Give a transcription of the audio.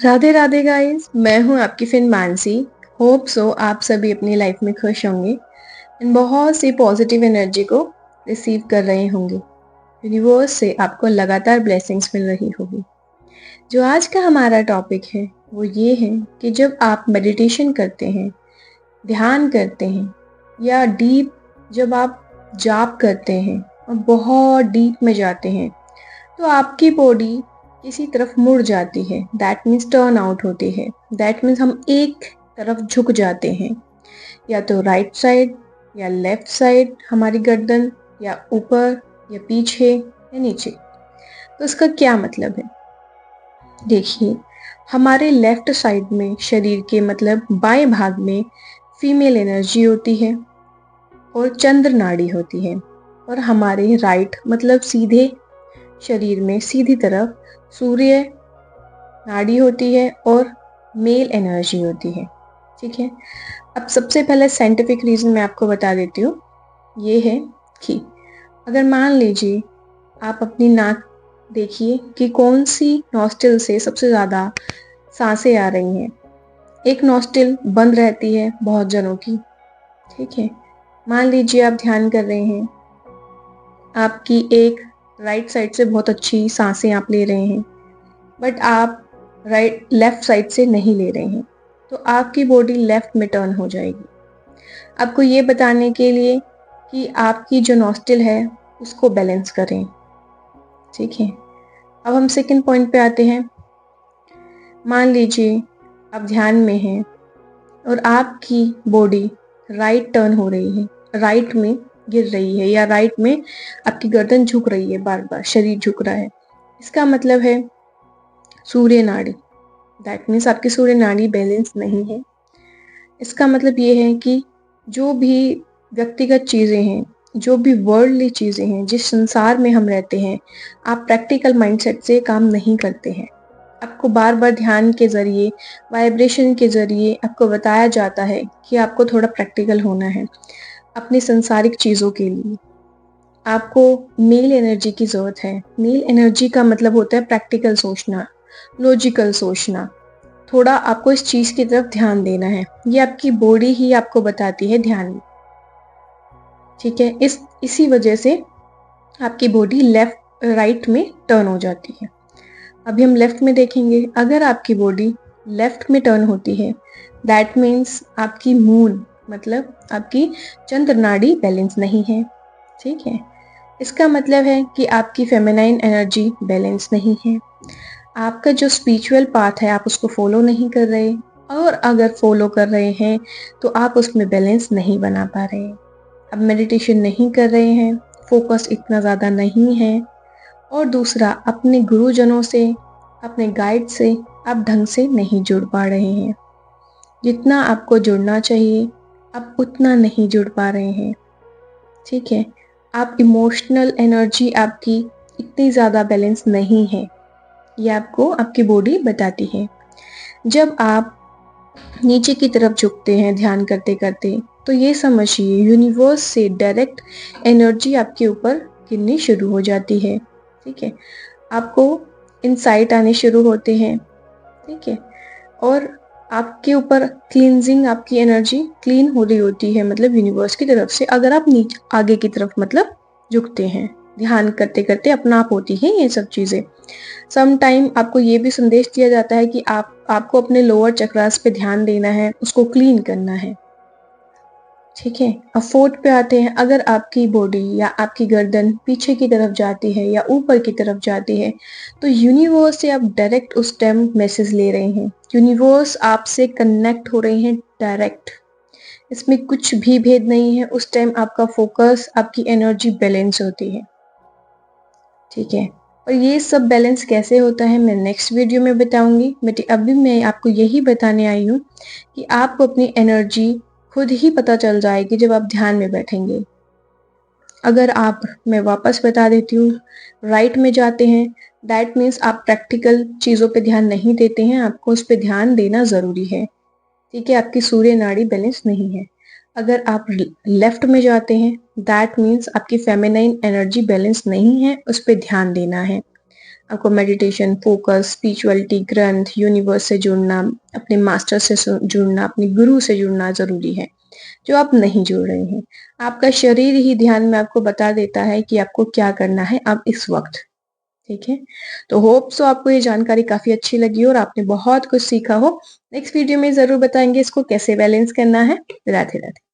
Radhe Radhe guys, मैं हूँ आपकी फ्रेंड मानसी। होप सो आप सभी अपनी लाइफ में खुश होंगे एंड बहुत सी पॉजिटिव एनर्जी को रिसीव कर रहे होंगे। यूनिवर्स से आपको लगातार ब्लेसिंग्स मिल रही होगी। जो आज का हमारा टॉपिक है वो ये है कि जब आप मेडिटेशन करते हैं, ध्यान करते हैं या डीप जब आप जाप करते हैं और बहुत डीप में जाते हैं तो आपकी बॉडी किसी तरफ मुड़ जाती है। दैट मीन्स टर्न आउट होती है। दैट मीन्स हम एक तरफ झुक जाते हैं, या तो राइट साइड या लेफ्ट साइड, हमारी गर्दन या ऊपर या पीछे या नीचे। तो इसका क्या मतलब है? देखिए, हमारे लेफ्ट साइड में शरीर के मतलब बाएं भाग में फीमेल एनर्जी होती है और चंद्र नाड़ी होती है, और हमारे राइट मतलब सीधे शरीर में सीधी तरफ सूर्य नाड़ी होती है और मेल एनर्जी होती है। ठीक है, अब सबसे पहले साइंटिफिक रीजन मैं आपको बता देती हूँ। ये है कि अगर मान लीजिए आप अपनी नाक देखिए कि कौन सी नॉस्टिल से सबसे ज़्यादा सांसें आ रही हैं। एक नॉस्टिल बंद रहती है बहुत जनों की। ठीक है, मान लीजिए आप ध्यान कर रहे हैं, आपकी एक राइट साइड से बहुत अच्छी सांसें आप ले रहे हैं, बट आप लेफ्ट साइड से नहीं ले रहे हैं, तो आपकी बॉडी लेफ्ट में टर्न हो जाएगी। आपको ये बताने के लिए कि आपकी जो नॉस्टिल है उसको बैलेंस करें। ठीक है, अब हम सेकंड पॉइंट पे आते हैं। मान लीजिए आप ध्यान में हैं और आपकी बॉडी राइट टर्न हो रही है, राइट में गिर रही है, या राइट में आपकी गर्दन झुक रही है, बार बार शरीर झुक रहा है। इसका मतलब है सूर्य नाड़ी। दैट मीन्स आपकी सूर्य नाड़ी बैलेंस नहीं है। इसका मतलब ये है कि जो भी व्यक्तिगत चीज़ें हैं, जो भी वर्ल्डली चीज़ें हैं, जिस संसार में हम रहते हैं, आप प्रैक्टिकल माइंडसेट से काम नहीं करते हैं। आपको बार बार ध्यान के ज़रिए, वाइब्रेशन के ज़रिए आपको बताया जाता है कि आपको थोड़ा प्रैक्टिकल होना है अपनी संसारिक चीज़ों के लिए। आपको मेल एनर्जी की ज़रूरत है। मेल एनर्जी का मतलब होता है प्रैक्टिकल सोचना, लॉजिकल सोचना। थोड़ा आपको इस चीज़ की तरफ ध्यान देना है। ये आपकी बॉडी ही आपको बताती है ध्यान में। ठीक है, इसी वजह से आपकी बॉडी लेफ्ट राइट में टर्न हो जाती है। अभी हम लेफ्ट में देखेंगे। अगर आपकी बॉडी लेफ्ट में टर्न होती है, दैट मीन्स आपकी मून मतलब आपकी चंद्र नाड़ी बैलेंस नहीं है। ठीक है, इसका मतलब है कि आपकी फेमिनाइन एनर्जी बैलेंस नहीं है। आपका जो स्पिरिचुअल पाथ है आप उसको फॉलो नहीं कर रहे, और अगर फॉलो कर रहे हैं तो आप उसमें बैलेंस नहीं बना पा रहे। अब मेडिटेशन नहीं कर रहे हैं, फोकस इतना ज़्यादा नहीं है, और दूसरा अपने गुरुजनों से, अपने गाइड से आप ढंग से नहीं जुड़ पा रहे हैं। जितना आपको जुड़ना चाहिए आप उतना नहीं जुड़ पा रहे हैं। ठीक है, आप इमोशनल एनर्जी आपकी इतनी ज़्यादा बैलेंस नहीं है, ये आपको आपकी बॉडी बताती है। जब आप नीचे की तरफ झुकते हैं ध्यान करते करते, तो ये समझिए यूनिवर्स से डायरेक्ट एनर्जी आपके ऊपर गिरनी शुरू हो जाती है। ठीक है, आपको इनसाइट आने शुरू होते हैं। ठीक है, और आपके ऊपर क्लींजिंग, आपकी एनर्जी क्लीन हो रही होती है, मतलब यूनिवर्स की तरफ से। अगर आप नीचे आगे की तरफ मतलब झुकते हैं ध्यान करते करते, अपना आप होती हैं ये सब चीज़ें। सम टाइम आपको ये भी संदेश दिया जाता है कि आपको अपने लोअर चक्रास पे ध्यान देना है, उसको क्लीन करना है। ठीक है, अब फोर्थ पे आते हैं। अगर आपकी बॉडी या आपकी गर्दन पीछे की तरफ जाती है या ऊपर की तरफ जाती है, तो यूनिवर्स से आप डायरेक्ट उस टाइम मैसेज ले रहे हैं। यूनिवर्स आपसे कनेक्ट हो रहे हैं डायरेक्ट। इसमें कुछ भी भेद नहीं है। उस टाइम आपका फोकस, आपकी एनर्जी बैलेंस होती है। ठीक है, और ये सब बैलेंस कैसे होता है मैं नेक्स्ट वीडियो में बताऊंगी। बट अभी मैं आपको यही बताने आई हूँ कि आपको अपनी एनर्जी खुद ही पता चल जाएगी जब आप ध्यान में बैठेंगे। अगर आप, मैं वापस बता देती हूँ, राइट में जाते हैं, दैट मीन्स आप प्रैक्टिकल चीज़ों पे ध्यान नहीं देते हैं, आपको उस पर ध्यान देना ज़रूरी है। ठीक है, आपकी सूर्य नाड़ी बैलेंस नहीं है। अगर आप लेफ्ट में जाते हैं, दैट मीन्स आपकी फेमिनाइन एनर्जी बैलेंस नहीं है, उस पर ध्यान देना है। आपको मेडिटेशन, फोकस, स्पिरिचुअलिटी, ग्रंथ, यूनिवर्स से जुड़ना, अपने मास्टर से जुड़ना, अपने गुरु से जुड़ना ज़रूरी है, जो आप नहीं जुड़ रहे हैं। आपका शरीर ही ध्यान में आपको बता देता है कि आपको क्या करना है अब इस वक़्त, ठीक है? तो होप सो आपको ये जानकारी काफ़ी अच्छी लगी हो और आपने बहुत कुछ सीखा हो। नेक्स्ट वीडियो में ज़रूर बताएँगे इसको कैसे बैलेंस करना है। राधे-राधे।